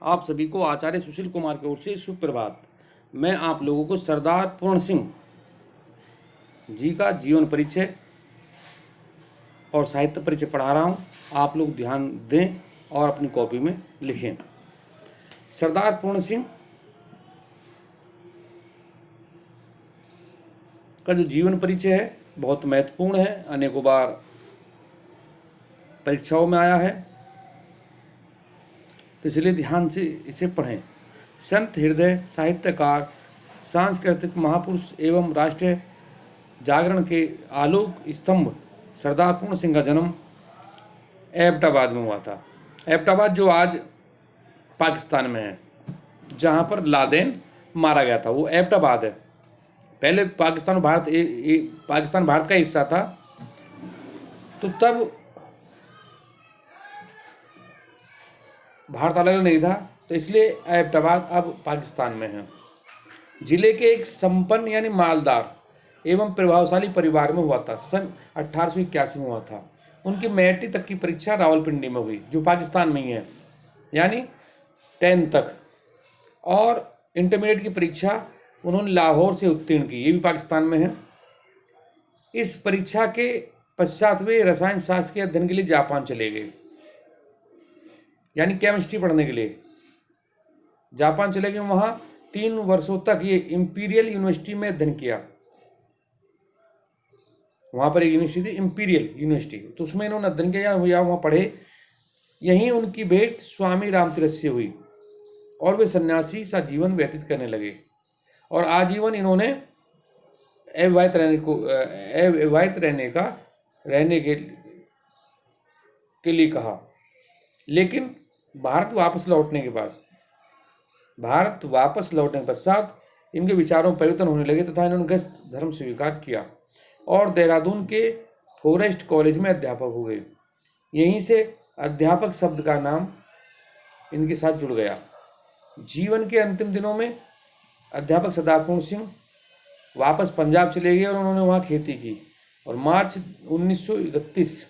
आप सभी को आचार्य सुशील कुमार की ओर से सुप्रभात। मैं आप लोगों को सरदार पूर्ण सिंह जी का जीवन परिचय और साहित्य परिचय पढ़ा रहा हूँ। आप लोग ध्यान दें और अपनी कॉपी में लिखें। सरदार पूर्ण सिंह का जो जीवन परिचय है बहुत महत्वपूर्ण है, अनेकों बार परीक्षाओं में आया है, तो इसलिए ध्यान से इसे पढ़ें। संत हृदय, साहित्यकार, सांस्कृतिक महापुरुष एवं राष्ट्रीय जागरण के आलोक स्तंभ सरदार पूर्ण सिंह का जन्म एबटाबाद में हुआ था। एबटाबाद जो आज पाकिस्तान में है, जहाँ पर लादेन मारा गया था, वो एबटाबाद है। पहले पाकिस्तान भारत का हिस्सा था, तो तब भारत अलग नहीं था, तो इसलिए एबटाबाद अब पाकिस्तान में है। जिले के एक संपन्न यानी मालदार एवं प्रभावशाली परिवार में हुआ था। सन 1881 में हुआ था। उनकी मैट्रिक तक की परीक्षा रावलपिंडी में हुई, जो पाकिस्तान में ही है, यानी 10 तक, और इंटरमीडिएट की परीक्षा उन्होंने लाहौर से उत्तीर्ण की, ये भी पाकिस्तान में है। इस परीक्षा के पश्चात वे रसायन शास्त्र के अध्ययन के लिए जापान चले गए, यानी केमिस्ट्री पढ़ने के लिए जापान चले गए। वहाँ 3 वर्षों तक ये इंपीरियल यूनिवर्सिटी में अध्ययन किया। वहाँ पर एक यूनिवर्सिटी थी, इंपीरियल यूनिवर्सिटी, तो उसमें इन्होंने अध्ययन किया या वहाँ पढ़े। यहीं उनकी भेंट स्वामी रामतीरथ से हुई और वे सन्यासी सा जीवन व्यतीत करने लगे और आजीवन इन्होंने अविवाहित रहने के लिए कहा। लेकिन भारत वापस लौटने के पश्चात इनके विचारों में परिवर्तन होने लगे तथा इन्होंने गृहस्थ धर्म स्वीकार किया और देहरादून के फॉरेस्ट कॉलेज में अध्यापक हो गए। यहीं से अध्यापक शब्द का नाम इनके साथ जुड़ गया। जीवन के अंतिम दिनों में अध्यापक सरदार पूर्ण सिंह वापस पंजाब चले गए और उन्होंने वहाँ खेती की और मार्च 1931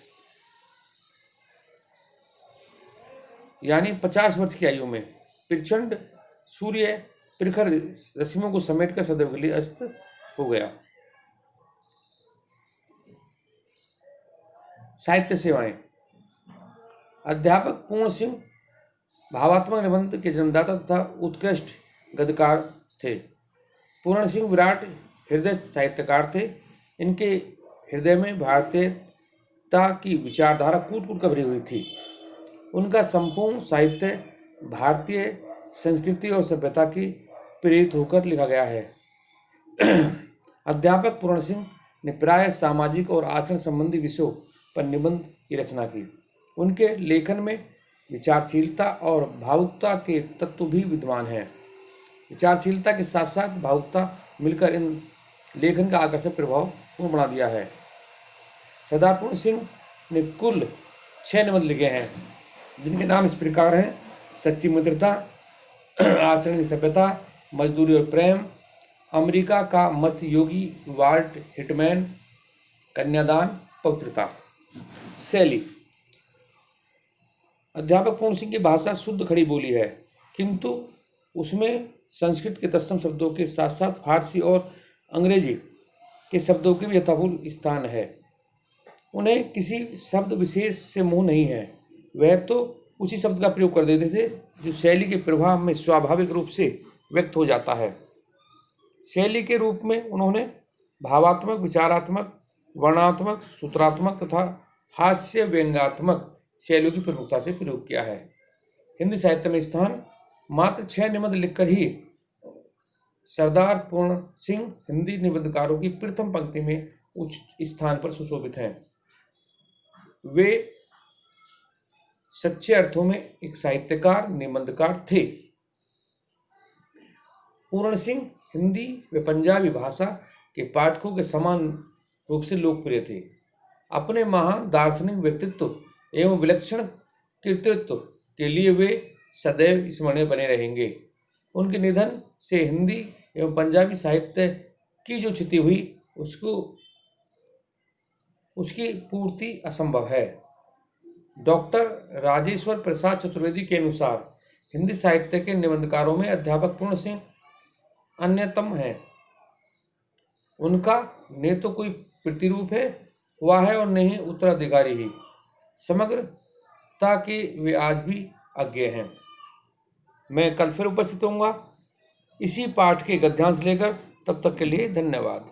यानी 50 वर्ष की आयु में प्रचंड सूर्य प्रखर रश्मियों को समेटकर सदैव के लिए अस्त हो गया। साहित्य सेवाएं। अध्यापक पूर्ण सिंह भावात्मक निबंध के जन्मदाता तथा उत्कृष्ट गद्यकार थे। पूर्ण सिंह विराट हृदय साहित्यकार थे। इनके हृदय में भारतीयता की विचारधारा कूट कूट कर भरी हुई थी। उनका संपूर्ण साहित्य भारतीय संस्कृति और सभ्यता की प्रेरित होकर लिखा गया है। अध्यापक पूर्ण सिंह ने प्राय सामाजिक और आचरण संबंधी विषयों पर निबंध की रचना की। उनके लेखन में विचारशीलता और भावुकता के तत्व भी विद्यमान हैं। विचारशीलता के साथ साथ भावुकता मिलकर इन लेखन का आकर्षक प्रभाव पूर्ण बना दिया है। सरदार पूर्ण सिंह ने कुल 6 निबंध लिखे हैं, जिनके नाम इस प्रकार हैं: सच्ची मित्रता, आचरण की सभ्यता, मजदूरी और प्रेम, अमेरिका का मस्त योगी वाल्ट हिटमैन, कन्यादान, पवित्रता। शैली। अध्यापक पूर्ण सिंह की भाषा शुद्ध खड़ी बोली है, किंतु उसमें संस्कृत के तत्सम शब्दों के साथ साथ फारसी और अंग्रेजी के शब्दों के भी यथापूर्व स्थान है। उन्हें किसी शब्द विशेष से मोह नहीं है। वह तो उसी शब्द का प्रयोग कर देते थे जो शैली के प्रभाव में स्वाभाविक रूप से व्यक्त हो जाता है। शैली के रूप में उन्होंने भावात्मक, विचारात्मक, वर्णात्मक, सूत्रात्मक तथा हास्य व्यंग्यात्मक शैलियों की प्रमुखता से प्रयोग किया है। हिंदी साहित्य में स्थान। मात्र 6 निबंध लिखकर ही सरदार पूर्ण सिंह हिंदी निबंधकारों की प्रथम पंक्ति में उच्च स्थान पर सुशोभित हैं। वे सच्चे अर्थों में एक साहित्यकार, निबंधकार थे। पूर्ण सिंह हिंदी व पंजाबी भाषा के पाठकों के समान रूप से लोकप्रिय थे। अपने महान दार्शनिक व्यक्तित्व एवं विलक्षण कृतित्व के लिए वे सदैव स्मरणीय बने रहेंगे। उनके निधन से हिंदी एवं पंजाबी साहित्य की जो क्षति हुई उसकी पूर्ति असंभव है। डॉक्टर राजेश्वर प्रसाद चतुर्वेदी के अनुसार हिंदी साहित्य के निबंधकारों में अध्यापक पूर्ण सिंह अन्यतम हैं। उनका न तो कोई प्रतिरूप है हुआ है और न ही उत्तराधिकारी ही, समग्रता के वे आज भी अज्ञेय हैं। मैं कल फिर उपस्थित होऊंगा इसी पाठ के गद्यांश लेकर। तब तक के लिए धन्यवाद।